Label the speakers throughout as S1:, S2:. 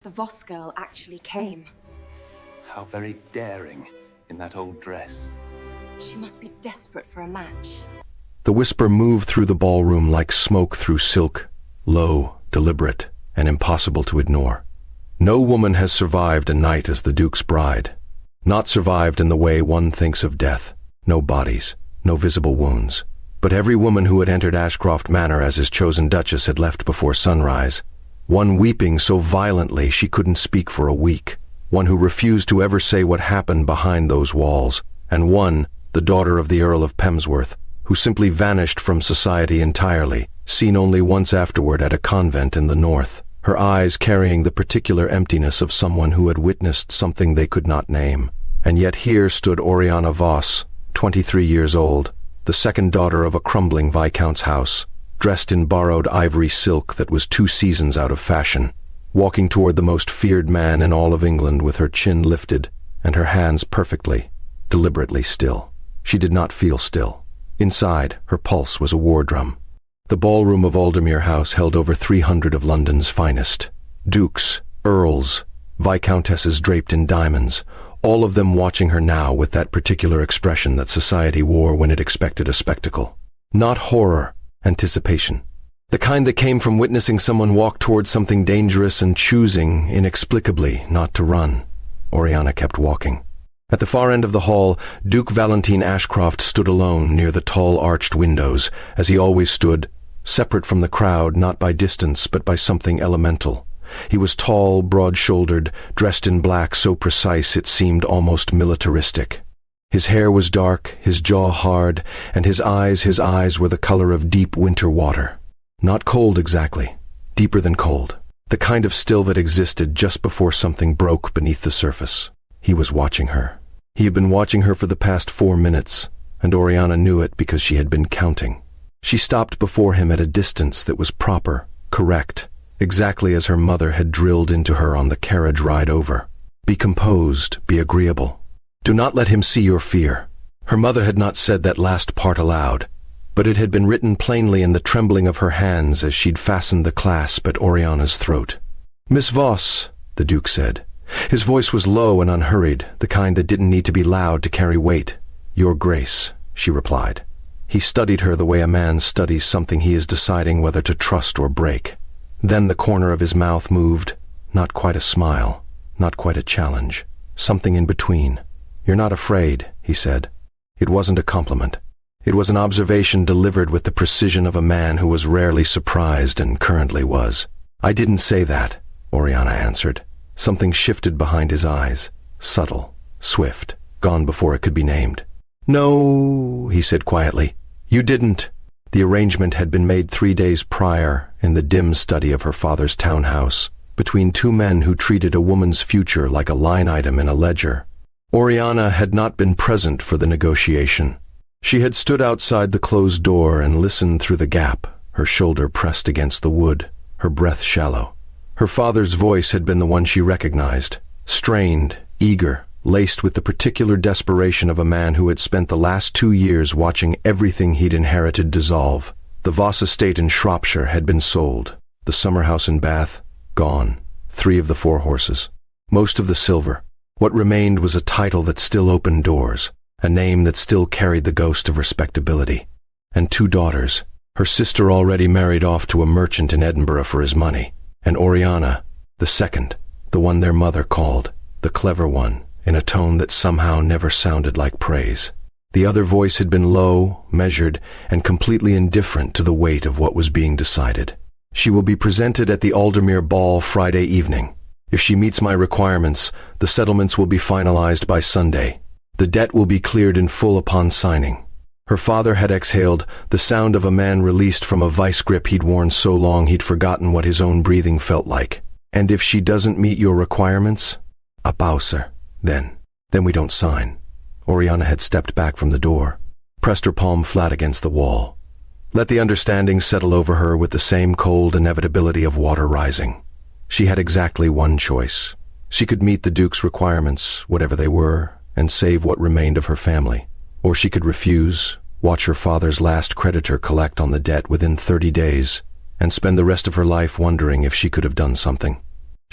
S1: The Voss girl actually came.
S2: How very daring in that old dress.
S1: She must be desperate for a match.
S3: The whisper moved through the ballroom like smoke through silk, low, deliberate, and impossible to ignore. No woman has survived a night as the Duke's bride. Not survived in the way one thinks of death. No bodies, no visible wounds. But every woman who had entered Ashcroft Manor as his chosen duchess had left before sunrise. One weeping so violently she couldn't speak for a week. One who refused to ever say what happened behind those walls. And one, the daughter of the Earl of Pemsworth, who simply vanished from society entirely, seen only once afterward at a convent in the north, her eyes carrying the particular emptiness of someone who had witnessed something they could not name. And yet here stood Oriana Voss, 23 years old, the second daughter of a crumbling viscount's house, dressed in borrowed ivory silk that was 2 seasons out of fashion, walking toward the most feared man in all of England with her chin lifted and her hands perfectly, deliberately still. She did not feel still. Inside, her pulse was a war drum. The ballroom of Aldermere House held over 300 of London's finest. Dukes, earls, viscountesses draped in diamonds, all of them watching her now with that particular expression that society wore when it expected a spectacle. Not horror, anticipation. The kind that came from witnessing someone walk towards something dangerous and choosing, inexplicably, not to run. Oriana kept walking. At the far end of the hall, Duke Valentine Ashcroft stood alone near the tall arched windows, as he always stood, separate from the crowd not by distance but by something elemental. He was tall, broad-shouldered, dressed in black so precise it seemed almost militaristic. His hair was dark, his jaw hard, and his eyes were the color of deep winter water. Not cold exactly, deeper than cold, the kind of still that existed just before something broke beneath the surface. He was watching her. He had been watching her for the past 4 minutes, and Oriana knew it because she had been counting. She stopped before him at a distance that was proper, correct, exactly as her mother had drilled into her on the carriage ride over. Be composed, be agreeable. Do not let him see your fear. Her mother had not said that last part aloud, but it had been written plainly in the trembling of her hands as she'd fastened the clasp at Oriana's throat. "Miss Voss," the Duke said. His voice was low and unhurried, the kind that didn't need to be loud to carry weight. "Your Grace," she replied. He studied her the way a man studies something he is deciding whether to trust or break. Then the corner of his mouth moved, not quite a smile, not quite a challenge, something in between. "You're not afraid," he said. It wasn't a compliment. It was an observation delivered with the precision of a man who was rarely surprised and currently was. "I didn't say that," Oriana answered. Something shifted behind his eyes, subtle, swift, gone before it could be named. "No," he said quietly. "You didn't." The arrangement had been made 3 days prior, in the dim study of her father's townhouse, between 2 men who treated a woman's future like a line item in a ledger. Oriana had not been present for the negotiation. She had stood outside the closed door and listened through the gap, her shoulder pressed against the wood, her breath shallow. Her father's voice had been the one she recognized, strained, eager, laced with the particular desperation of a man who had spent the last 2 years watching everything he'd inherited dissolve. The Voss estate in Shropshire had been sold, the summer house in Bath, gone, 3 of the 4 horses, most of the silver. What remained was a title that still opened doors, a name that still carried the ghost of respectability, and 2 daughters, her sister already married off to a merchant in Edinburgh for his money, and Oriana, the second, the one their mother called, the clever one, in a tone that somehow never sounded like praise. The other voice had been low, measured, and completely indifferent to the weight of what was being decided. "She will be presented at the Aldermere Ball Friday evening. If she meets my requirements, the settlements will be finalized by Sunday. The debt will be cleared in full upon signing." Her father had exhaled, the sound of a man released from a vice grip he'd worn so long he'd forgotten what his own breathing felt like. "And if she doesn't meet your requirements?" "A pauser. Then we don't sign." Oriana had stepped back from the door, pressed her palm flat against the wall. Let the understanding settle over her with the same cold inevitability of water rising. She had exactly one choice. She could meet the Duke's requirements, whatever they were, and save what remained of her family. Or she could refuse, watch her father's last creditor collect on the debt within 30 days, and spend the rest of her life wondering if she could have done something.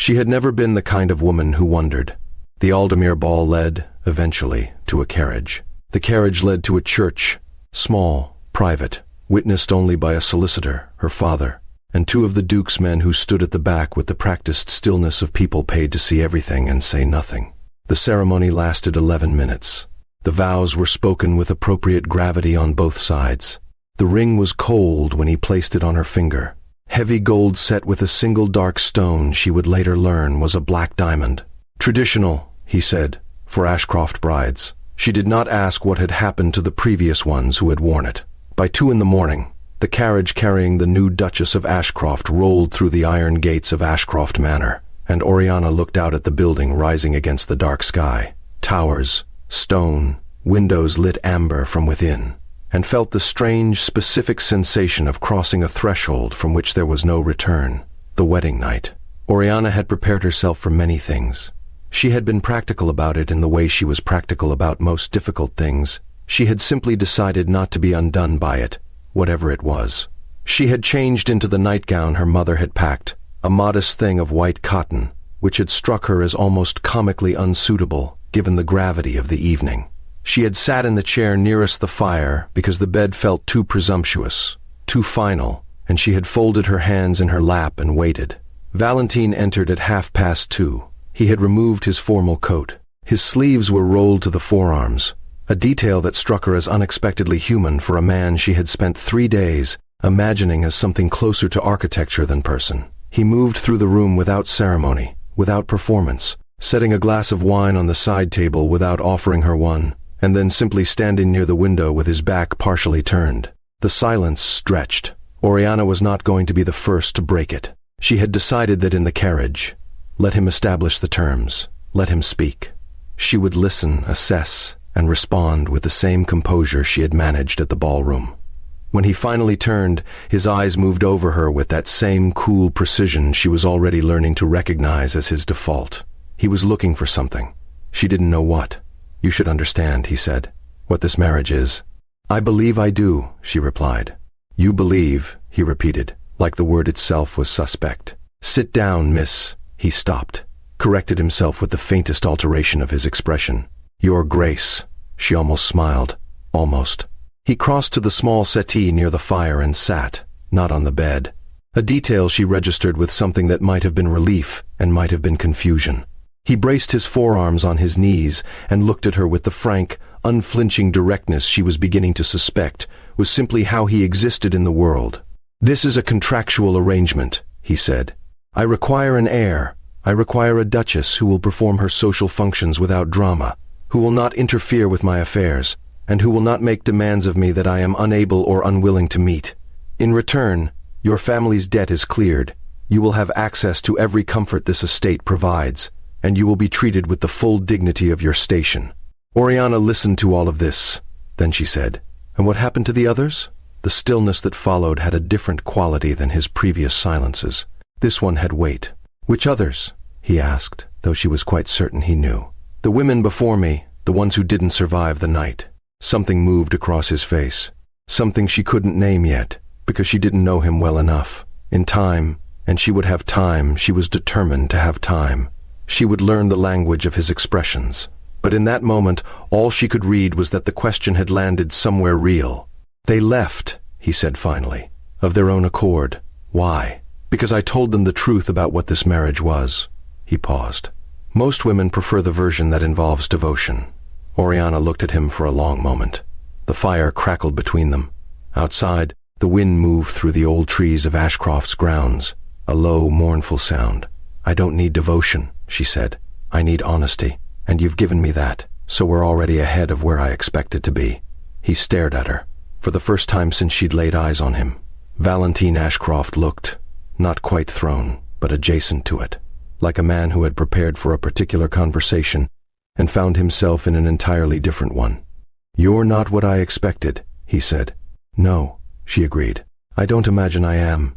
S3: She had never been the kind of woman who wondered. The Aldemir ball led, eventually, to a carriage. The carriage led to a church, small, private, witnessed only by a solicitor, her father, and two of the Duke's men who stood at the back with the practiced stillness of people paid to see everything and say nothing. The ceremony lasted 11 minutes. The vows were spoken with appropriate gravity on both sides. The ring was cold when he placed it on her finger. Heavy gold set with a single dark stone she would later learn was a black diamond. Traditional, he said, for Ashcroft brides. She did not ask what had happened to the previous ones who had worn it. By 2 a.m, the carriage carrying the new Duchess of Ashcroft rolled through the iron gates of Ashcroft Manor, and Oriana looked out at the building rising against the dark sky. Towers, stone, windows lit amber from within, and felt the strange, specific sensation of crossing a threshold from which there was no return. The wedding night. Oriana had prepared herself for many things. She had been practical about it in the way she was practical about most difficult things. She had simply decided not to be undone by it, whatever it was. She had changed into the nightgown her mother had packed, a modest thing of white cotton, which had struck her as almost comically unsuitable, given the gravity of the evening. She had sat in the chair nearest the fire because the bed felt too presumptuous, too final, and she had folded her hands in her lap and waited. Valentine entered at 2:30. He had removed his formal coat. His sleeves were rolled to the forearms, a detail that struck her as unexpectedly human for a man she had spent 3 days imagining as something closer to architecture than person. He moved through the room without ceremony, without performance, setting a glass of wine on the side table without offering her one, and then simply standing near the window with his back partially turned. The silence stretched. Oriana was not going to be the first to break it. She had decided that in the carriage, let him establish the terms, let him speak. She would listen, assess, and respond with the same composure she had managed at the ballroom. When he finally turned, his eyes moved over her with that same cool precision she was already learning to recognize as his default. He was looking for something. She didn't know what. "You should understand," he said, "what this marriage is." "I believe I do," she replied. "You believe," he repeated, like the word itself was suspect. "Sit down, miss." He stopped, corrected himself with the faintest alteration of his expression. "Your Grace." She almost smiled. Almost. He crossed to the small settee near the fire and sat, not on the bed. A detail she registered with something that might have been relief and might have been confusion. He braced his forearms on his knees and looked at her with the frank, unflinching directness she was beginning to suspect was simply how he existed in the world. "This is a contractual arrangement," he said. "I require an heir. I require a duchess who will perform her social functions without drama, who will not interfere with my affairs, and who will not make demands of me that I am unable or unwilling to meet. In return, your family's debt is cleared. You will have access to every comfort this estate provides, and you will be treated with the full dignity of your station." Oriana listened to all of this. Then she said, "And what happened to the others?" The stillness that followed had a different quality than his previous silences. This one had weight. "Which others?" he asked, though she was quite certain he knew. "The women before me, the ones who didn't survive the night." Something moved across his face. Something she couldn't name yet, because she didn't know him well enough. In time, and she would have time, she was determined to have time. She would learn the language of his expressions. But in that moment, all she could read was that the question had landed somewhere real. "They left," he said finally, "of their own accord. Why?" "Because I told them the truth about what this marriage was." He paused. "Most women prefer the version that involves devotion." Oriana looked at him for a long moment. The fire crackled between them. Outside, the wind moved through the old trees of Ashcroft's grounds, a low, mournful sound. "I don't need devotion," she said. "I need honesty, and you've given me that, so we're already ahead of where I expected to be." He stared at her, for the first time since she'd laid eyes on him. Valentine Ashcroft looked, not quite thrown, but adjacent to it, like a man who had prepared for a particular conversation and found himself in an entirely different one. "You're not what I expected," he said. "No," she agreed. "I don't imagine I am."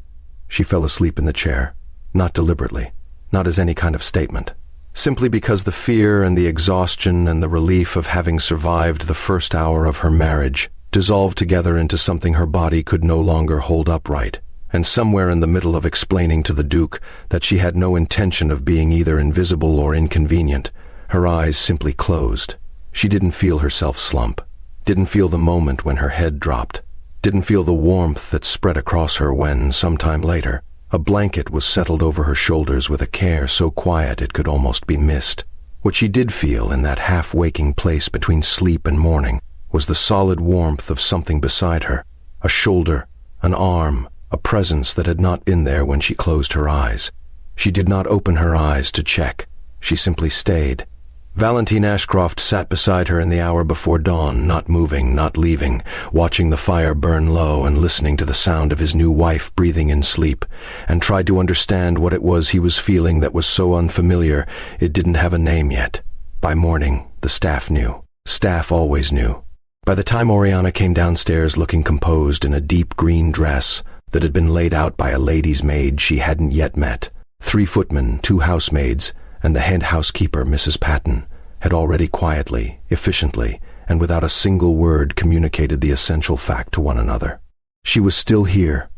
S3: She fell asleep in the chair, not deliberately, not as any kind of statement, simply because the fear and the exhaustion and the relief of having survived the first hour of her marriage dissolved together into something her body could no longer hold upright, and somewhere in the middle of explaining to the Duke that she had no intention of being either invisible or inconvenient, her eyes simply closed. She didn't feel herself slump, didn't feel the moment when her head dropped, didn't feel the warmth that spread across her when, sometime later, a blanket was settled over her shoulders with a care so quiet it could almost be missed. What she did feel in that half-waking place between sleep and morning was the solid warmth of something beside her, a shoulder, an arm, a presence that had not been there when she closed her eyes. She did not open her eyes to check. She simply stayed. Valentine Ashcroft sat beside her in the hour before dawn, not moving, not leaving, watching the fire burn low and listening to the sound of his new wife breathing in sleep, and tried to understand what it was he was feeling that was so unfamiliar it didn't have a name yet. By morning, the staff knew. Staff always knew. By the time Oriana came downstairs looking composed in a deep green dress that had been laid out by a lady's maid she hadn't yet met, 3 footmen, 2 housemaids, and the head housekeeper, Mrs. Patton, had already quietly, efficiently, and without a single word communicated the essential fact to one another. She was still here.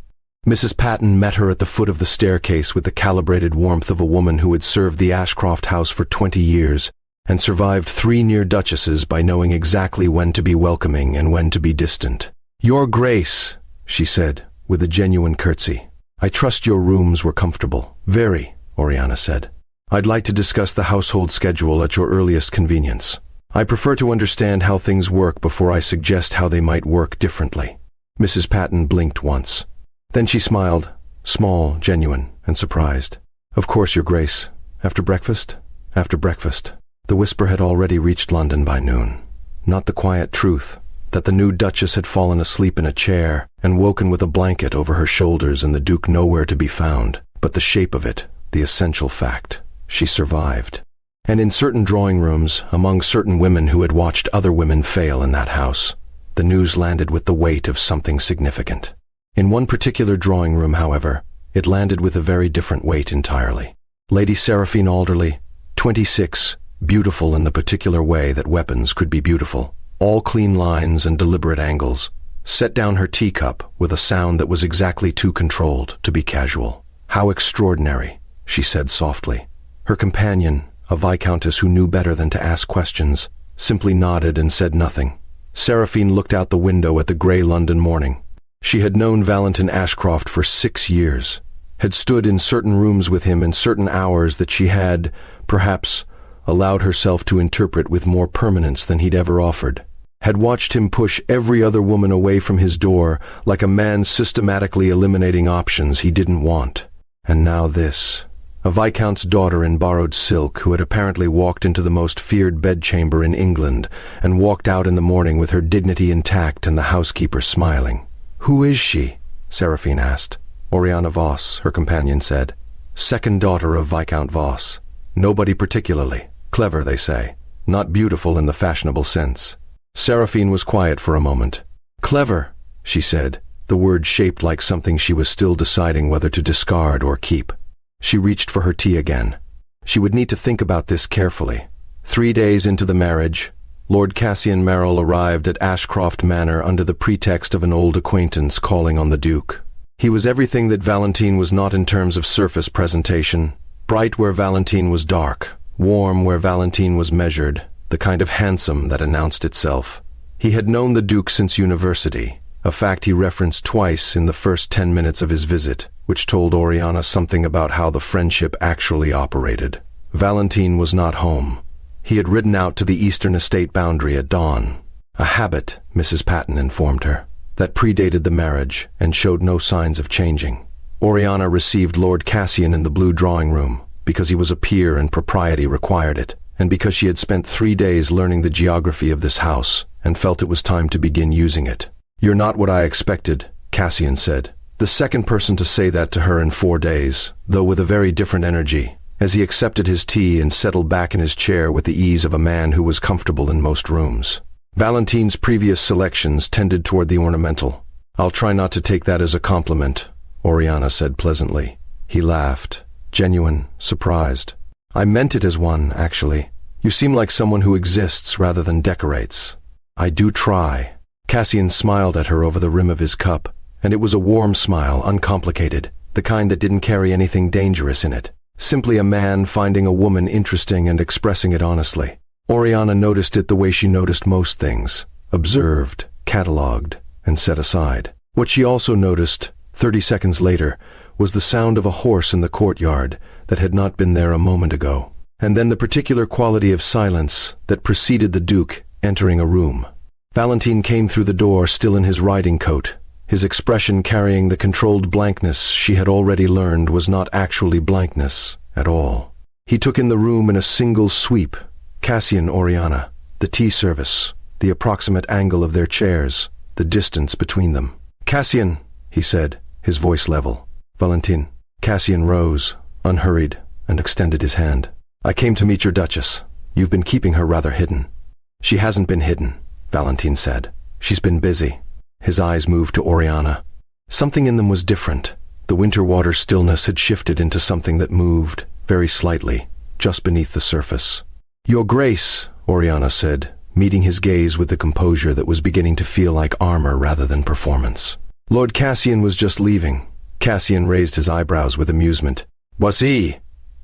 S3: Mrs. Patton met her at the foot of the staircase with the calibrated warmth of a woman who had served the Ashcroft house for 20 years and survived 3 near duchesses by knowing exactly when to be welcoming and when to be distant. "Your Grace," she said, with a genuine curtsy. "I trust your rooms were comfortable." "Very," Oriana said. "I'd like to discuss the household schedule at your earliest convenience. I prefer to understand how things work before I suggest how they might work differently." Mrs. Patton blinked once. Then she smiled, small, genuine, and surprised. "Of course, Your Grace. After breakfast?" "After breakfast." The whisper had already reached London by noon. Not the quiet truth, that the new Duchess had fallen asleep in a chair and woken with a blanket over her shoulders and the Duke nowhere to be found, but the shape of it, the essential fact. She survived. And in certain drawing rooms, among certain women who had watched other women fail in that house, the news landed with the weight of something significant. In one particular drawing room, however, it landed with a very different weight entirely. Lady Seraphine Alderley, 26, beautiful in the particular way that weapons could be beautiful, all clean lines and deliberate angles, set down her teacup with a sound that was exactly too controlled to be casual. "How extraordinary," she said softly. Her companion, a viscountess who knew better than to ask questions, simply nodded and said nothing. Seraphine looked out the window at the grey London morning. She had known Valentine Ashcroft for 6 years, had stood in certain rooms with him in certain hours that she had, perhaps, allowed herself to interpret with more permanence than he'd ever offered, had watched him push every other woman away from his door like a man systematically eliminating options he didn't want. And now this. A viscount's daughter in borrowed silk who had apparently walked into the most feared bedchamber in England and walked out in the morning with her dignity intact and the housekeeper smiling. "Who is she?" Seraphine asked. "Oriana Voss," her companion said. "Second daughter of Viscount Voss. Nobody particularly. Clever, they say. Not beautiful in the fashionable sense." Seraphine was quiet for a moment. "Clever," she said, the word shaped like something she was still deciding whether to discard or keep. She reached for her tea again. She would need to think about this carefully. 3 days into the marriage, Lord Cassian Merrill arrived at Ashcroft Manor under the pretext of an old acquaintance calling on the Duke. He was everything that Valentine was not in terms of surface presentation, bright where Valentine was dark, warm where Valentine was measured, the kind of handsome that announced itself. He had known the Duke since university, a fact he referenced twice in the first 10 minutes of his visit, which told Oriana something about how the friendship actually operated. Valentine was not home. He had ridden out to the eastern estate boundary at dawn. A habit, Mrs. Patton informed her, that predated the marriage and showed no signs of changing. Oriana received Lord Cassian in the blue drawing room because he was a peer and propriety required it, and because she had spent 3 days learning the geography of this house and felt it was time to begin using it. "You're not what I expected," Cassian said, the second person to say that to her in 4 days, though with a very different energy, as he accepted his tea and settled back in his chair with the ease of a man who was comfortable in most rooms. Valentine's previous selections tended toward the ornamental. "I'll try not to take that as a compliment," Oriana said pleasantly. He laughed, genuine, surprised. "I meant it as one, actually. You seem like someone who exists rather than decorates." "I do try." Cassian smiled at her over the rim of his cup, and it was a warm smile, uncomplicated, the kind that didn't carry anything dangerous in it. Simply a man finding a woman interesting and expressing it honestly. Oriana noticed it the way she noticed most things, observed, catalogued, and set aside. What she also noticed, 30 seconds later, was the sound of a horse in the courtyard that had not been there a moment ago, and then the particular quality of silence that preceded the Duke entering a room. Valentine came through the door still in his riding coat, his expression carrying the controlled blankness she had already learned was not actually blankness at all. He took in the room in a single sweep, Cassian, Oriana, the tea service, the approximate angle of their chairs, the distance between them. "Cassian," he said, his voice level. "Valentine." Cassian rose, unhurried, and extended his hand. "I came to meet your Duchess. You've been keeping her rather hidden." "She hasn't been hidden," Valentine said. "She's been busy." His eyes moved to Oriana. Something in them was different. The winter water stillness had shifted into something that moved, very slightly, just beneath the surface. "Your Grace," Oriana said, meeting his gaze with the composure that was beginning to feel like armor rather than performance. "Lord Cassian was just leaving." Cassian raised his eyebrows with amusement. "Was he?"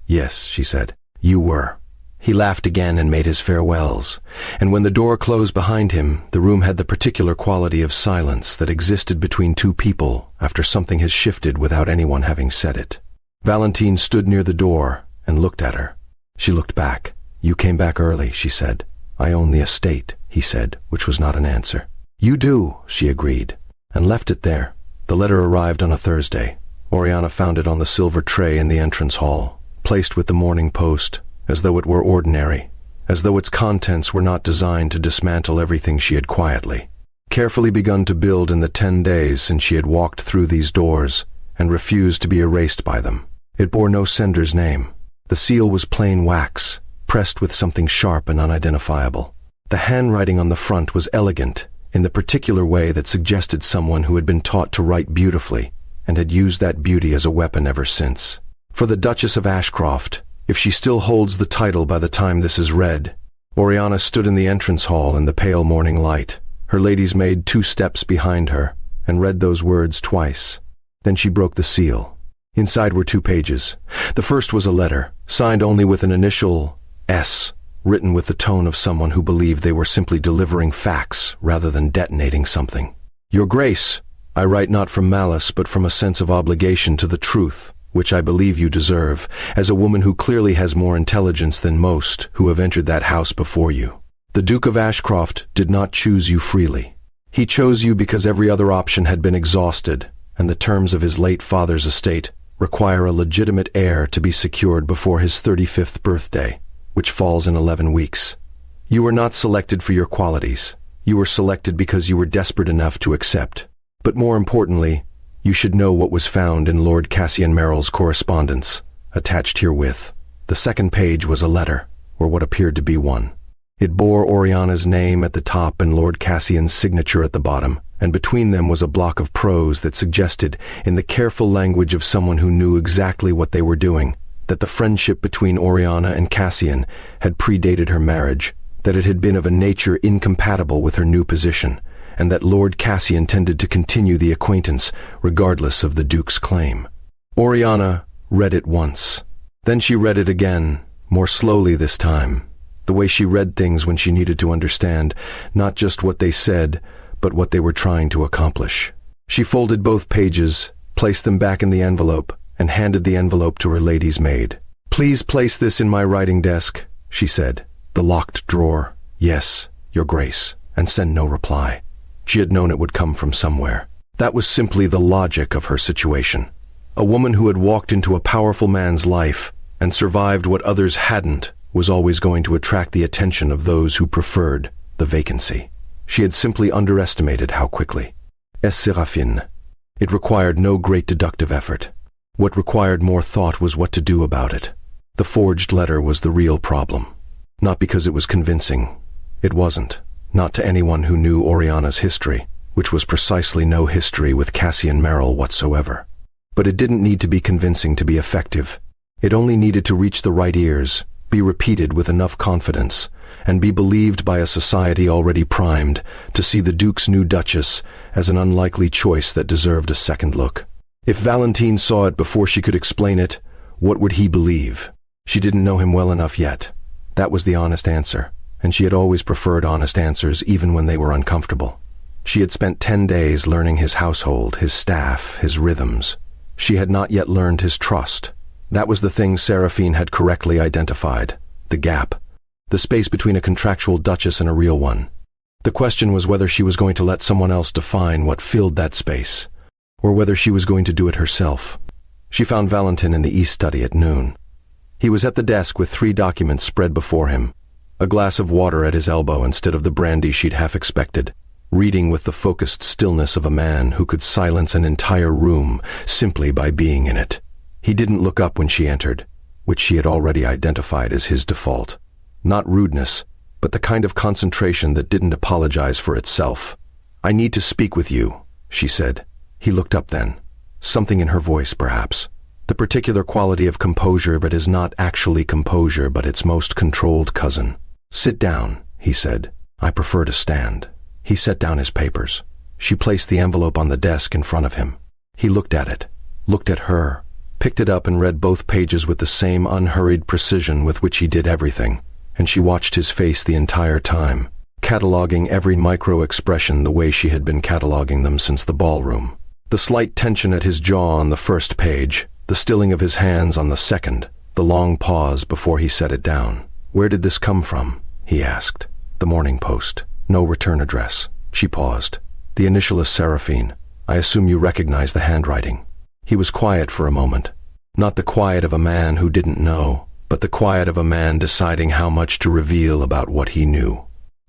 S3: "Yes," she said. "You were." He laughed again and made his farewells, and when the door closed behind him, the room had the particular quality of silence that existed between two people after something has shifted without anyone having said it. Valentine stood near the door and looked at her. She looked back. "You came back early," she said. "I own the estate," he said, which was not an answer. "You do," she agreed, and left it there. The letter arrived on a Thursday. Oriana found it on the silver tray in the entrance hall, placed with the Morning Post, as though it were ordinary, as though its contents were not designed to dismantle everything she had quietly, carefully begun to build in the 10 days since she had walked through these doors and refused to be erased by them. It bore no sender's name. The seal was plain wax, pressed with something sharp and unidentifiable. The handwriting on the front was elegant, in the particular way that suggested someone who had been taught to write beautifully and had used that beauty as a weapon ever since. For the Duchess of Ashcroft, if she still holds the title by the time this is read. Oriana stood in the entrance hall in the pale morning light, her lady's maid 2 steps behind her, and read those words twice. Then she broke the seal. Inside were 2 pages. The first was a letter, signed only with an initial S, written with the tone of someone who believed they were simply delivering facts rather than detonating something. "Your Grace, I write not from malice but from a sense of obligation to the truth, which I believe you deserve, as a woman who clearly has more intelligence than most who have entered that house before you. The Duke of Ashcroft did not choose you freely. He chose you because every other option had been exhausted, and the terms of his late father's estate require a legitimate heir to be secured before his 35th birthday, which falls in 11 weeks. You were not selected for your qualities. You were selected because you were desperate enough to accept. But more importantly, you should know what was found in Lord Cassian Merrill's correspondence, attached herewith. The second page was a letter, or what appeared to be one. It bore Oriana's name at the top and Lord Cassian's signature at the bottom, and between them was a block of prose that suggested, in the careful language of someone who knew exactly what they were doing, that the friendship between Oriana and Cassian had predated her marriage, that it had been of a nature incompatible with her new position, and that Lord Cassian intended to continue the acquaintance regardless of the Duke's claim. Oriana read it once. Then she read it again, more slowly this time, the way she read things when she needed to understand not just what they said, but what they were trying to accomplish. She folded both pages, placed them back in the envelope, and handed the envelope to her lady's maid. "Please place this in my writing desk," she said. "The locked drawer. Yes, Your Grace," and send no reply. She had known it would come from somewhere. That was simply the logic of her situation. A woman who had walked into a powerful man's life and survived what others hadn't was always going to attract the attention of those who preferred the vacancy. She had simply underestimated how quickly. Es Seraphine. It required no great deductive effort. What required more thought was what to do about it. The forged letter was the real problem. Not because it was convincing. It wasn't. Not to anyone who knew Oriana's history, which was precisely no history with Cassian Merrill whatsoever. But it didn't need to be convincing to be effective. It only needed to reach the right ears, be repeated with enough confidence, and be believed by a society already primed to see the Duke's new Duchess as an unlikely choice that deserved a second look. If Valentine saw it before she could explain it, what would he believe? She didn't know him well enough yet. That was the honest answer, and she had always preferred honest answers even when they were uncomfortable. She had spent 10 days learning his household, his staff, his rhythms. She had not yet learned his trust. That was the thing Seraphine had correctly identified, the gap, the space between a contractual duchess and a real one. The question was whether she was going to let someone else define what filled that space, or whether she was going to do it herself. She found Valentin in the East Study at noon. He was at the desk with 3 documents spread before him, a glass of water at his elbow instead of the brandy she'd half expected, reading with the focused stillness of a man who could silence an entire room simply by being in it. He didn't look up when she entered, which she had already identified as his default. Not rudeness, but the kind of concentration that didn't apologize for itself. "I need to speak with you," she said. He looked up then. Something in her voice, perhaps. The particular quality of composure that is not actually composure but its most controlled cousin. "Sit down," he said. "I prefer to stand." He set down his papers. She placed the envelope on the desk in front of him. He looked at it, looked at her, picked it up and read both pages with the same unhurried precision with which he did everything, and she watched his face the entire time, cataloging every micro-expression the way she had been cataloging them since the ballroom. The slight tension at his jaw on the first page, the stilling of his hands on the second, the long pause before he set it down. "Where did this come from?" he asked. "The Morning Post. No return address." She paused. "The initial is Seraphine. I assume you recognize the handwriting." He was quiet for a moment. Not the quiet of a man who didn't know, but the quiet of a man deciding how much to reveal about what he knew.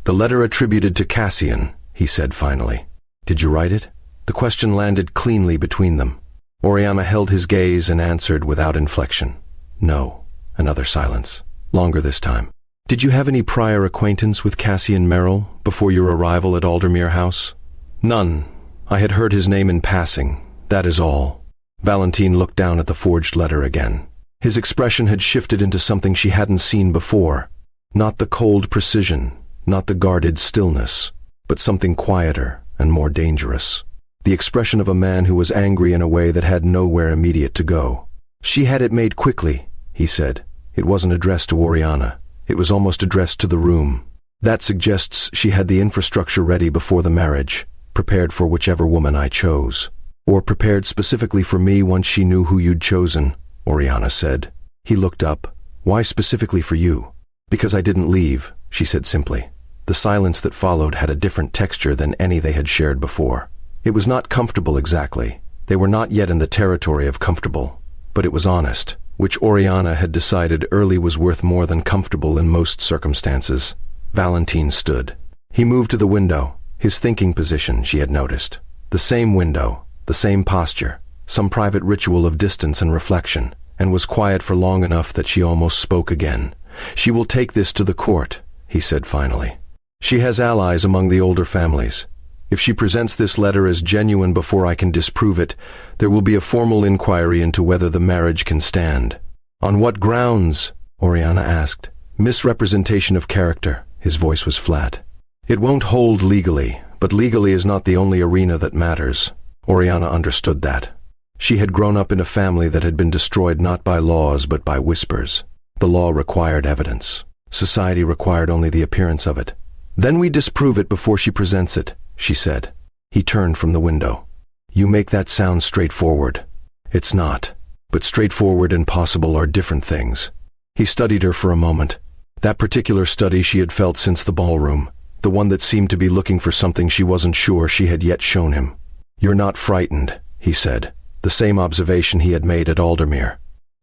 S3: "The letter attributed to Cassian," he said finally. "Did you write it?" The question landed cleanly between them. Oriana held his gaze and answered without inflection. "No." Another silence. Longer this time. "Did you have any prior acquaintance with Cassian Merrill before your arrival at Aldermere House?" "None. I had heard his name in passing. That is all." Valentine looked down at the forged letter again. His expression had shifted into something she hadn't seen before. Not the cold precision, not the guarded stillness, but something quieter and more dangerous. The expression of a man who was angry in a way that had nowhere immediate to go. "She had it made quickly," he said. "It wasn't addressed to Oriana. It was almost addressed to the room. That suggests she had the infrastructure ready before the marriage, prepared for whichever woman I chose. Or prepared specifically for me once she knew who you'd chosen," Oriana said. He looked up. "Why specifically for you?" "Because I didn't leave," she said simply. The silence that followed had a different texture than any they had shared before. It was not comfortable exactly. They were not yet in the territory of comfortable. But it was honest, which Oriana had decided early was worth more than comfortable in most circumstances. Valentine stood. He moved to the window, his thinking position, she had noticed. The same window, the same posture, some private ritual of distance and reflection, and was quiet for long enough that she almost spoke again. "She will take this to the court," he said finally. "She has allies among the older families. If she presents this letter as genuine before I can disprove it, there will be a formal inquiry into whether the marriage can stand." "On what grounds?" Oriana asked. "Misrepresentation of character." His voice was flat. "It won't hold legally, but legally is not the only arena that matters." Oriana understood that. She had grown up in a family that had been destroyed not by laws but by whispers. The law required evidence. Society required only the appearance of it. "Then we disprove it before she presents it," she said. He turned from the window. "You make that sound straightforward." "It's not. But straightforward and possible are different things." He studied her for a moment. That particular study she had felt since the ballroom, the one that seemed to be looking for something she wasn't sure she had yet shown him. "You're not frightened," he said. The same observation he had made at Aldermere.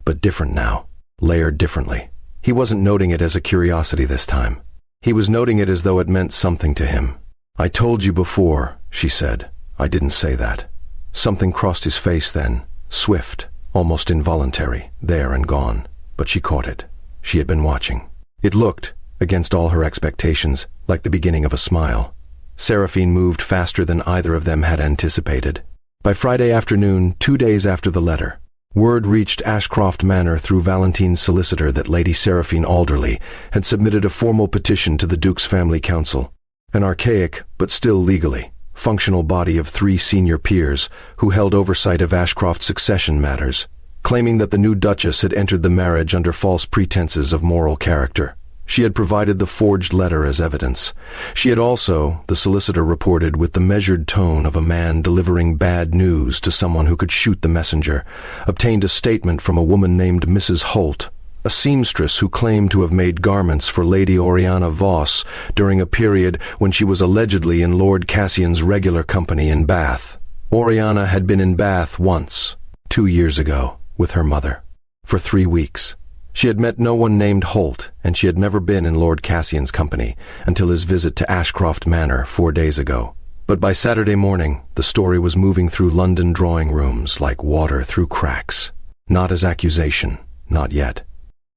S3: But different now, layered differently. He wasn't noting it as a curiosity this time. He was noting it as though it meant something to him. "I told you before," she said. "I didn't say that." Something crossed his face then, swift, almost involuntary, there and gone. But she caught it. She had been watching. It looked, against all her expectations, like the beginning of a smile. Seraphine moved faster than either of them had anticipated. By Friday afternoon, 2 days after the letter, Word reached Ashcroft Manor through Valentine's solicitor that Lady Seraphine Alderley had submitted a formal petition to the Duke's family council, an archaic, but still legally, functional body of 3 senior peers who held oversight of Ashcroft's succession matters, claiming that the new Duchess had entered the marriage under false pretenses of moral character. She had provided the forged letter as evidence. She had also, the solicitor reported with the measured tone of a man delivering bad news to someone who could shoot the messenger, obtained a statement from a woman named Mrs. Holt, a seamstress who claimed to have made garments for Lady Oriana Voss during a period when she was allegedly in Lord Cassian's regular company in Bath. Oriana had been in Bath once, 2 years ago, with her mother, for 3 weeks. She had met no one named Holt, and she had never been in Lord Cassian's company until his visit to Ashcroft Manor 4 days ago. But by Saturday morning, the story was moving through London drawing rooms like water through cracks. Not as accusation, not yet.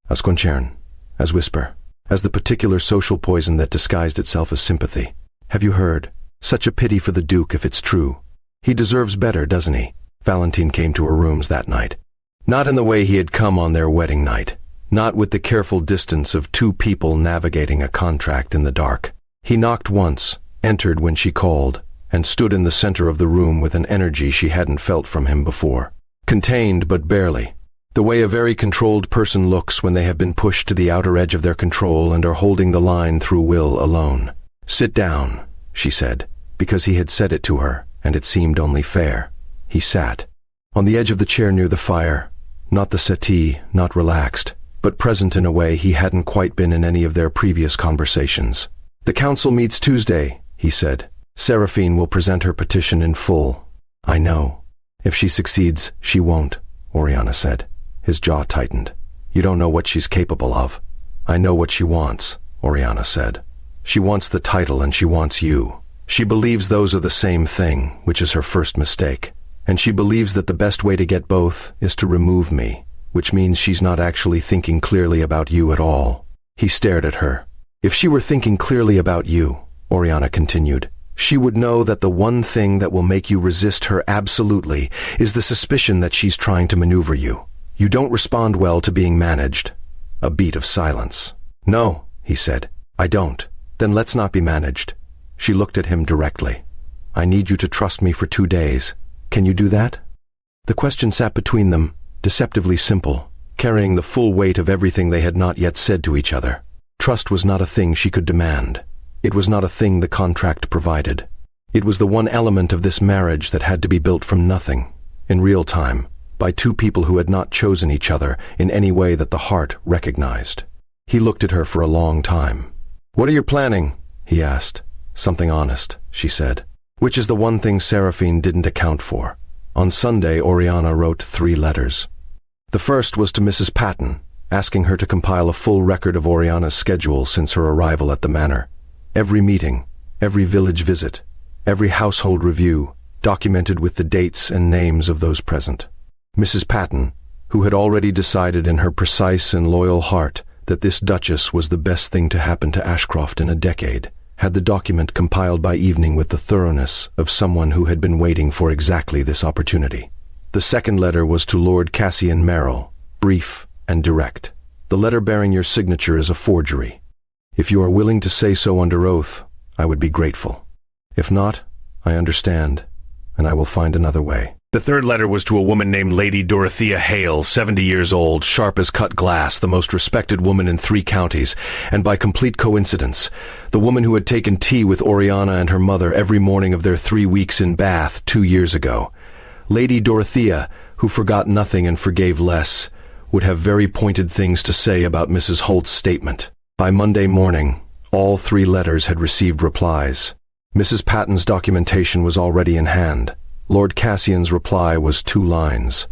S3: As concern, as whisper, as the particular social poison that disguised itself as sympathy. Have you heard? Such a pity for the Duke if it's true. He deserves better, doesn't he? Valentine came to her rooms that night. Not in the way he had come on their wedding night. Not with the careful distance of 2 people navigating a contract in the dark. He knocked once, entered when she called, and stood in the center of the room with an energy she hadn't felt from him before. Contained but barely. The way a very controlled person looks when they have been pushed to the outer edge of their control and are holding the line through will alone. Sit down, she said, because he had said it to her, and it seemed only fair. He sat. On the edge of the chair near the fire, not the settee, not relaxed, but present in a way he hadn't quite been in any of their previous conversations. The council meets Tuesday, he said. Seraphine will present her petition in full. I know. If she succeeds, she won't, Oriana said. His jaw tightened. You don't know what she's capable of. I know what she wants, Oriana said. She wants the title and she wants you. She believes those are the same thing, which is her first mistake. And she believes that the best way to get both is to remove me, which means she's not actually thinking clearly about you at all. He stared at her. If she were thinking clearly about you, Oriana continued, she would know that the one thing that will make you resist her absolutely is the suspicion that she's trying to maneuver you. You don't respond well to being managed. A beat of silence. No, he said, I don't. Then let's not be managed. She looked at him directly. I need you to trust me for 2 days. Can you do that? The question sat between them, deceptively simple, carrying the full weight of everything they had not yet said to each other. Trust was not a thing she could demand. It was not a thing the contract provided. It was the one element of this marriage that had to be built from nothing, in real time, by 2 people who had not chosen each other in any way that the heart recognized. He looked at her for a long time. What are you planning? He asked. Something honest, she said. Which is the one thing Seraphine didn't account for. On Sunday, Oriana wrote 3 letters. The first was to Mrs. Patton, asking her to compile a full record of Oriana's schedule since her arrival at the manor. Every meeting, every village visit, every household review, documented with the dates and names of those present. Mrs. Patton, who had already decided in her precise and loyal heart that this Duchess was the best thing to happen to Ashcroft in a decade, had the document compiled by evening with the thoroughness of someone who had been waiting for exactly this opportunity. The second letter was to Lord Cassian Merrill, brief and direct. The letter bearing your signature is a forgery. If you are willing to say so under oath, I would be grateful. If not, I understand, and I will find another way. The third letter was to a woman named Lady Dorothea Hale, 70 years old, sharp as cut glass, the most respected woman in 3 counties, and by complete coincidence, the woman who had taken tea with Oriana and her mother every morning of their 3 weeks in Bath 2 years ago. Lady Dorothea, who forgot nothing and forgave less, would have very pointed things to say about Mrs. Holt's statement. By Monday morning, all 3 letters had received replies. Mrs. Patton's documentation was already in hand. Lord Cassian's reply was 2 lines.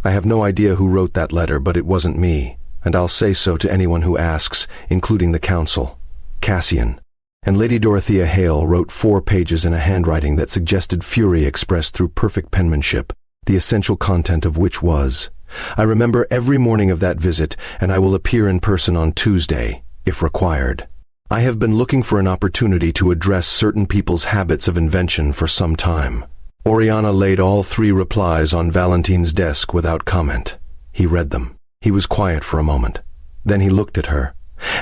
S3: I have no idea who wrote that letter, but it wasn't me, and I'll say so to anyone who asks, including the council. Cassian. And Lady Dorothea Hale wrote 4 pages in a handwriting that suggested fury expressed through perfect penmanship, the essential content of which was, I remember every morning of that visit, and I will appear in person on Tuesday, if required. I have been looking for an opportunity to address certain people's habits of invention for some time. Oriana laid all 3 replies on Valentine's desk without comment. He read them. He was quiet for a moment. Then he looked at her.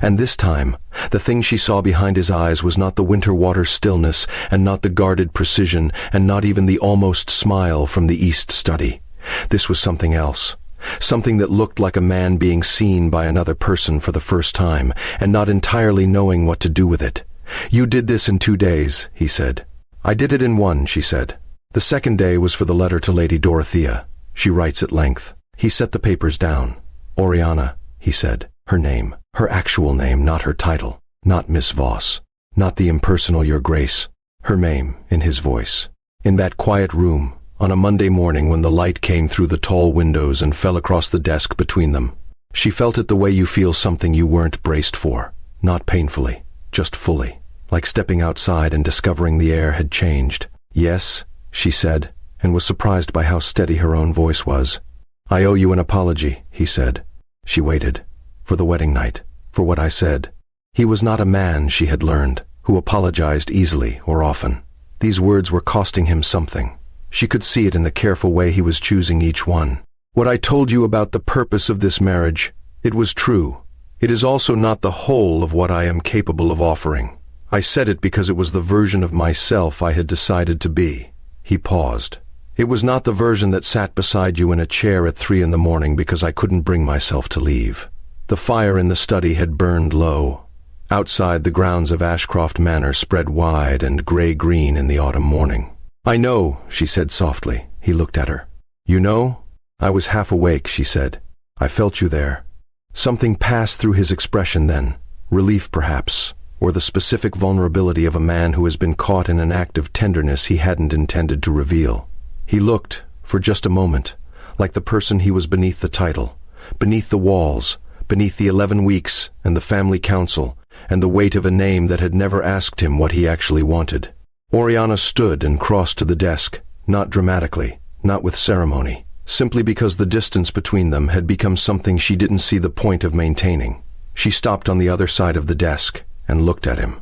S3: And this time, the thing she saw behind his eyes was not the winter water stillness, and not the guarded precision, and not even the almost smile from the East study. This was something else. Something that looked like a man being seen by another person for the first time, and not entirely knowing what to do with it. "You did this in 2 days," he said. "I did it in 1, she said. The second day was for the letter to Lady Dorothea. She writes at length." He set the papers down. "Oriana," he said. Her name. Her actual name, not her title. Not Miss Voss. Not the impersonal Your Grace. Her name, in his voice. In that quiet room, on a Monday morning when the light came through the tall windows and fell across the desk between them. She felt it the way you feel something you weren't braced for. Not painfully, just fully. Like stepping outside and discovering the air had changed. "Yes," she said, and was surprised by how steady her own voice was. "I owe you an apology," he said. She waited. For the wedding night. For what I said. He was not a man, she had learned, who apologized easily or often. These words were costing him something. She could see it in the careful way he was choosing each one. "What I told you about the purpose of this marriage, it was true. It is also not the whole of what I am capable of offering. I said it because it was the version of myself I had decided to be." He paused. "It was not the version that sat beside you in a chair at 3 in the morning because I couldn't bring myself to leave." The fire in the study had burned low. Outside, the grounds of Ashcroft Manor spread wide and gray-green in the autumn morning. "I know," she said softly. He looked at her. "You know? I was half awake," she said. "I felt you there." Something passed through his expression then. Relief, perhaps, or the specific vulnerability of a man who has been caught in an act of tenderness he hadn't intended to reveal. He looked, for just a moment, like the person he was beneath the title, beneath the walls, beneath the 11 weeks and the family council, and the weight of a name that had never asked him what he actually wanted. Oriana stood and crossed to the desk, not dramatically, not with ceremony, simply because the distance between them had become something she didn't see the point of maintaining. She stopped on the other side of the desk and looked at him.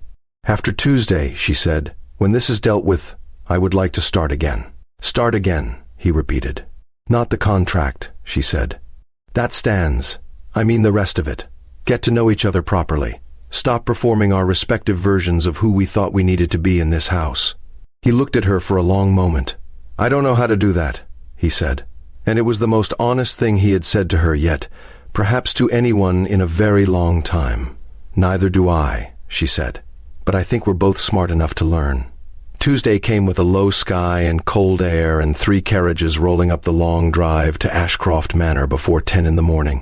S3: "After Tuesday," she said, "when this is dealt with, I would like to start again." "Start again," he repeated. "Not the contract," she said. "That stands. I mean the rest of it. Get to know each other properly. Stop performing our respective versions of who we thought we needed to be in this house." He looked at her for a long moment. "I don't know how to do that," he said. And it was the most honest thing he had said to her yet, perhaps to anyone in a very long time. "Neither do I," she said. "But I think we're both smart enough to learn." Tuesday came with a low sky and cold air and 3 carriages rolling up the long drive to Ashcroft Manor before 10 in the morning.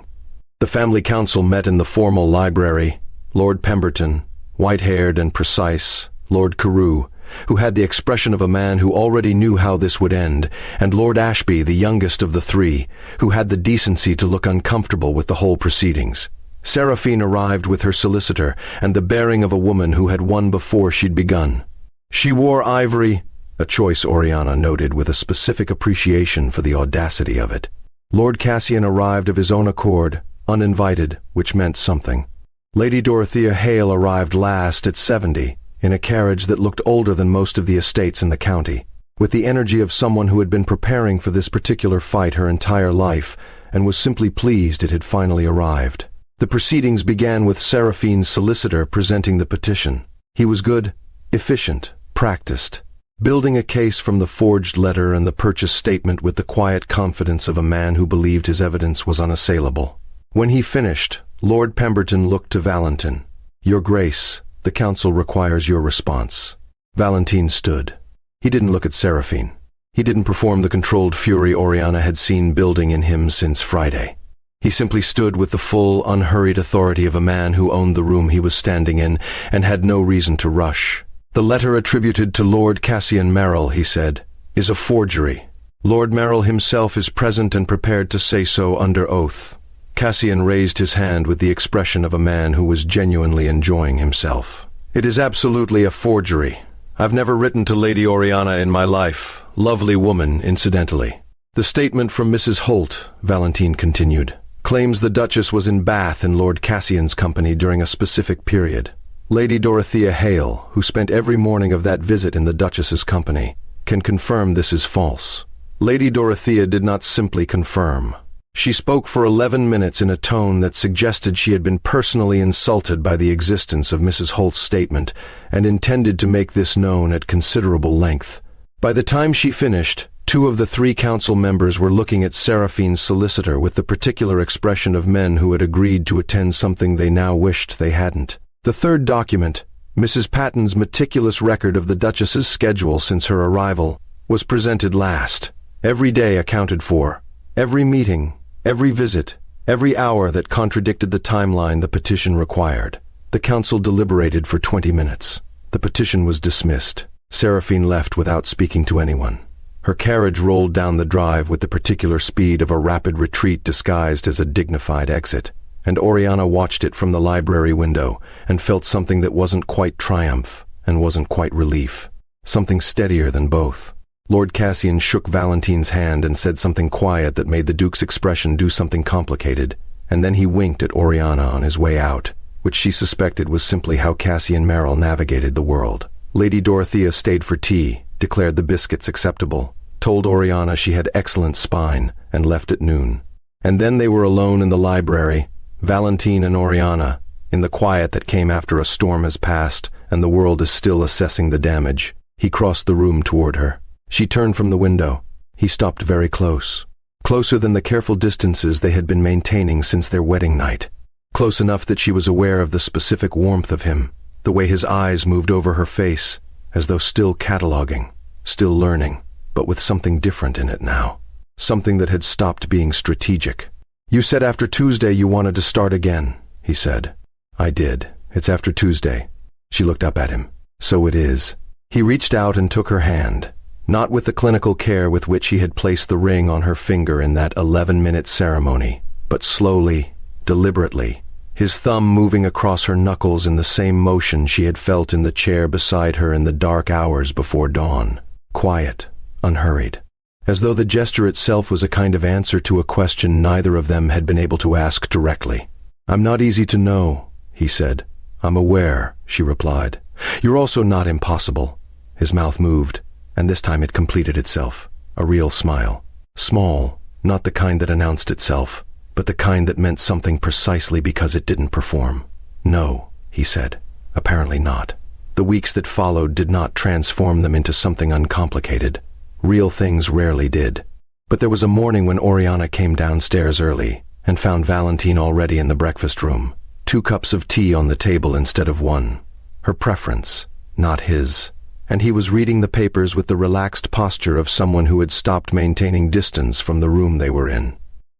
S3: The family council met in the formal library. Lord Pemberton, white-haired and precise, Lord Carew, who had the expression of a man who already knew how this would end, and Lord Ashby, the youngest of the 3, who had the decency to look uncomfortable with the whole proceedings. Seraphine arrived with her solicitor and the bearing of a woman who had won before she'd begun. She wore ivory, a choice Oriana noted with a specific appreciation for the audacity of it. Lord Cassian arrived of his own accord, uninvited, which meant something. Lady Dorothea Hale arrived last at 70, in a carriage that looked older than most of the estates in the county, with the energy of someone who had been preparing for this particular fight her entire life and was simply pleased it had finally arrived. The proceedings began with Seraphine's solicitor presenting the petition. He was good, efficient, practiced, building a case from the forged letter and the purchase statement with the quiet confidence of a man who believed his evidence was unassailable. When he finished, Lord Pemberton looked to Valentine. "Your Grace, the council requires your response." Valentine stood. He didn't look at Seraphine. He didn't perform the controlled fury Oriana had seen building in him since Friday. He simply stood with the full, unhurried authority of a man who owned the room he was standing in and had no reason to rush. "The letter attributed to Lord Cassian Merrill," he said, "is a forgery. Lord Merrill himself is present and prepared to say so under oath." Cassian raised his hand with the expression of a man who was genuinely enjoying himself. "It is absolutely a forgery. I've never written to Lady Oriana in my life. Lovely woman, incidentally." "The statement from Mrs. Holt," Valentine continued, "claims the Duchess was in Bath in Lord Cassian's company during a specific period. Lady Dorothea Hale, who spent every morning of that visit in the Duchess's company, can confirm this is false." Lady Dorothea did not simply confirm. She spoke for 11 minutes in a tone that suggested she had been personally insulted by the existence of Mrs. Holt's statement and intended to make this known at considerable length. By the time she finished, 2 of the 3 council members were looking at Seraphine's solicitor with the particular expression of men who had agreed to attend something they now wished they hadn't. The 3rd document, Mrs. Patton's meticulous record of the Duchess's schedule since her arrival, was presented last. Every day accounted for. Every meeting, every visit, every hour that contradicted the timeline the petition required. The council deliberated for 20 minutes. The petition was dismissed. Seraphine left without speaking to anyone. Her carriage rolled down the drive with the particular speed of a rapid retreat disguised as a dignified exit, and Oriana watched it from the library window and felt something that wasn't quite triumph and wasn't quite relief. Something steadier than both. Lord Cassian shook Valentine's hand and said something quiet that made the Duke's expression do something complicated, and then he winked at Oriana on his way out, which she suspected was simply how Cassian Merrill navigated the world. Lady Dorothea stayed for tea, declared the biscuits acceptable, told Oriana she had excellent spine, and left at noon. And then they were alone in the library, Valentine and Oriana, in the quiet that came after a storm has passed and the world is still assessing the damage. He crossed the room toward her. She turned from the window. He stopped very close. Closer than the careful distances they had been maintaining since their wedding night. Close enough that she was aware of the specific warmth of him, the way his eyes moved over her face, as though still cataloging, still learning, but with something different in it now. Something that had stopped being strategic. "You said after Tuesday you wanted to start again," he said. "I did. It's after Tuesday." She looked up at him. "So it is." He reached out and took her hand. Not with the clinical care with which he had placed the ring on her finger in that 11-minute ceremony, but slowly, deliberately, his thumb moving across her knuckles in the same motion she had felt in the chair beside her in the dark hours before dawn. Quiet, unhurried. As though the gesture itself was a kind of answer to a question neither of them had been able to ask directly. "I'm not easy to know," he said. "I'm aware," she replied. "You're also not impossible." His mouth moved, and this time it completed itself, a real smile. Small, not the kind that announced itself, but the kind that meant something precisely because it didn't perform. "No," he said, "apparently not." The weeks that followed did not transform them into something uncomplicated. Real things rarely did. But there was a morning when Oriana came downstairs early and found Valentine already in the breakfast room, 2 cups of tea on the table instead of 1. Her preference, not his. And he was reading the papers with the relaxed posture of someone who had stopped maintaining distance from the room they were in.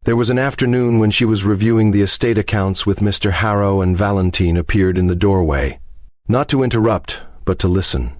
S3: There was an afternoon when she was reviewing the estate accounts with Mr. Harrow, and Valentine appeared in the doorway, not to interrupt, but to listen.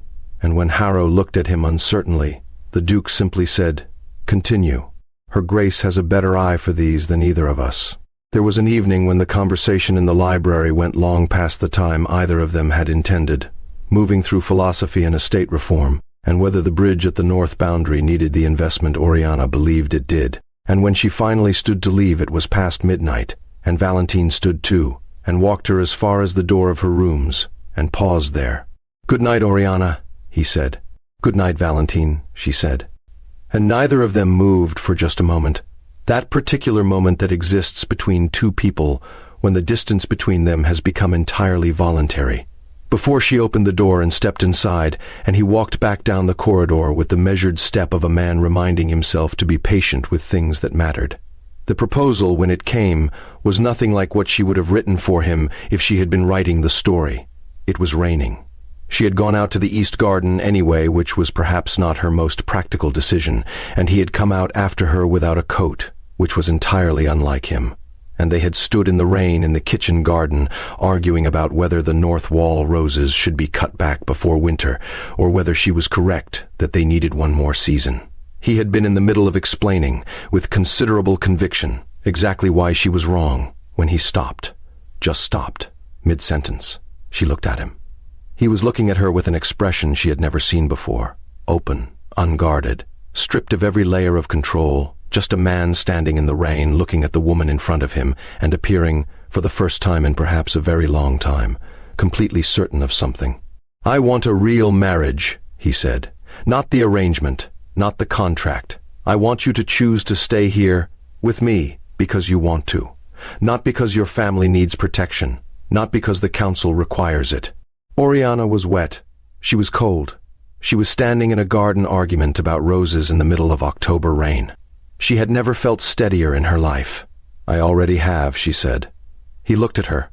S3: And when Harrow looked at him uncertainly, the Duke simply said, "Continue. Her Grace has a better eye for these than either of us." There was an evening when the conversation in the library went long past the time either of them had intended, moving through philosophy and estate reform, and whether the bridge at the north boundary needed the investment Oriana believed it did. And when she finally stood to leave, it was past midnight, and Valentine stood too, and walked her as far as the door of her rooms, and paused there. "Good night, Oriana," he said. "Good night, Valentine," she said. And neither of them moved for just a moment. That particular moment that exists between 2 people when the distance between them has become entirely voluntary. Before she opened the door and stepped inside, and he walked back down the corridor with the measured step of a man reminding himself to be patient with things that mattered. The proposal, when it came, was nothing like what she would have written for him if she had been writing the story. It was raining. She had gone out to the East Garden anyway, which was perhaps not her most practical decision, and he had come out after her without a coat, which was entirely unlike him. And they had stood in the rain in the kitchen garden, arguing about whether the north wall roses should be cut back before winter, or whether she was correct that they needed one more season. He had been in the middle of explaining, with considerable conviction, exactly why she was wrong, when he stopped. Just stopped, mid-sentence. She looked at him. He was looking at her with an expression she had never seen before, open, unguarded, stripped of every layer of control, just a man standing in the rain looking at the woman in front of him and appearing, for the first time in perhaps a very long time, completely certain of something. "I want a real marriage," he said, Not the arrangement, not the contract. I want you to choose to stay here with me because you want to. Not because your family needs protection. Not because the council requires it. Oriana was wet. She was cold. She was standing in a garden argument about roses in the middle of October rain. She had never felt steadier in her life. I already have, she said. He looked at her.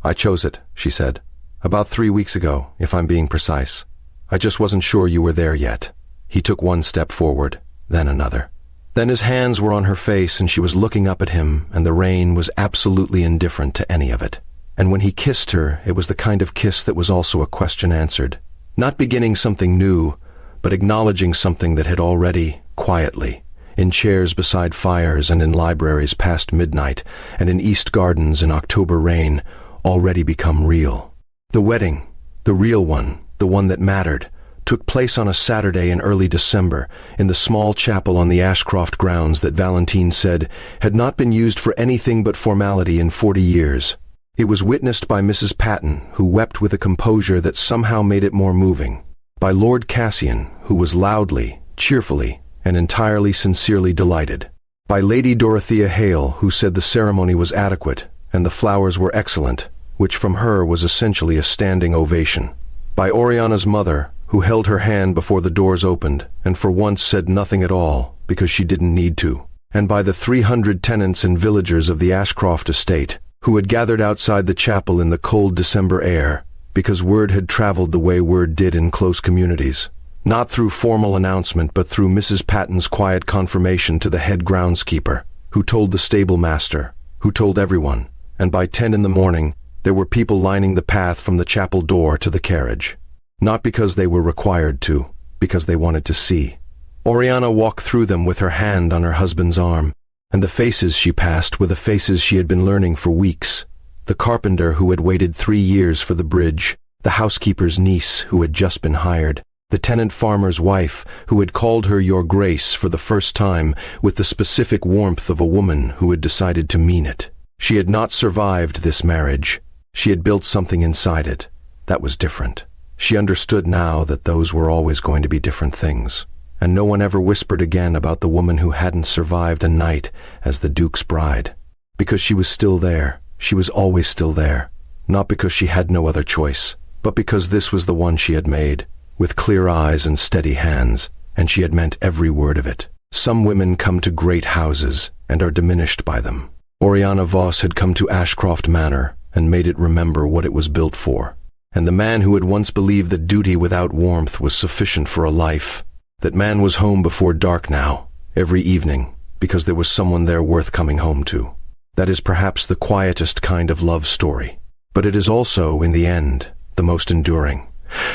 S3: I chose it, she said. About 3 weeks ago, if I'm being precise. I just wasn't sure you were there yet. He took one step forward, then another. Then his hands were on her face and she was looking up at him, and the rain was absolutely indifferent to any of it. And when he kissed her, it was the kind of kiss that was also a question answered. Not beginning something new, but acknowledging something that had already, quietly, in chairs beside fires and in libraries past midnight and in East Gardens in October rain, already become real. The wedding, the real one, the one that mattered, took place on a Saturday in early December in the small chapel on the Ashcroft grounds that Valentine said had not been used for anything but formality in 40 years. It was witnessed by Mrs. Patton, who wept with a composure that somehow made it more moving, by Lord Cassian, who was loudly, cheerfully, and entirely sincerely delighted, by Lady Dorothea Hale, who said the ceremony was adequate and the flowers were excellent, which from her was essentially a standing ovation, by Oriana's mother, who held her hand before the doors opened and for once said nothing at all because she didn't need to, and by the 300 tenants and villagers of the Ashcroft estate, who had gathered outside the chapel in the cold December air, because word had traveled the way word did in close communities, not through formal announcement but through Mrs. Patton's quiet confirmation to the head groundskeeper, who told the stable master, who told everyone, and by 10 in the morning there were people lining the path from the chapel door to the carriage. Not because they were required to, because they wanted to see. Oriana walked through them with her hand on her husband's arm, and the faces she passed were the faces she had been learning for weeks. The carpenter who had waited 3 years for the bridge, the housekeeper's niece who had just been hired, the tenant farmer's wife who had called her Your Grace for the first time with the specific warmth of a woman who had decided to mean it. She had not survived this marriage. She had built something inside it. That was different. She understood now that those were always going to be different things, and no one ever whispered again about the woman who hadn't survived a night as the Duke's bride. Because she was still there, she was always still there, not because she had no other choice, but because this was the one she had made, with clear eyes and steady hands, and she had meant every word of it. Some women come to great houses and are diminished by them. Oriana Voss had come to Ashcroft Manor and made it remember what it was built for. And the man who had once believed that duty without warmth was sufficient for a life, that man was home before dark now, every evening, because there was someone there worth coming home to. That is perhaps the quietest kind of love story, but it is also, in the end, the most enduring.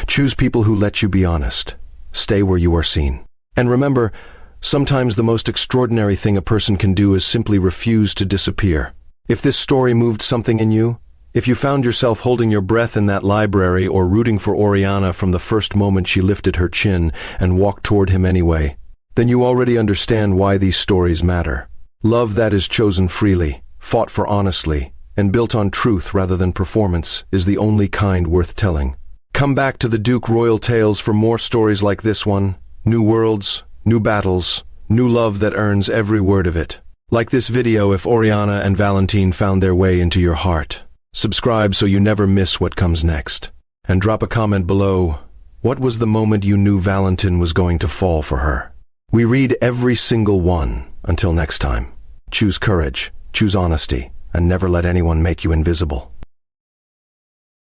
S3: Choose people who let you be honest. Stay where you are seen. And remember, sometimes the most extraordinary thing a person can do is simply refuse to disappear. If this story moved something in you, if you found yourself holding your breath in that library or rooting for Oriana from the first moment she lifted her chin and walked toward him anyway, then you already understand why these stories matter. Love that is chosen freely, fought for honestly, and built on truth rather than performance is the only kind worth telling. Come back to the Duke Royal Tales for more stories like this one. New worlds, new battles, new love that earns every word of it. Like this video if Oriana and Valentine found their way into your heart. Subscribe so you never miss what comes next. And drop a comment below. What was the moment you knew Valentine was going to fall for her? We read every single one. Until next time. Choose courage, choose honesty, and never let anyone make you invisible.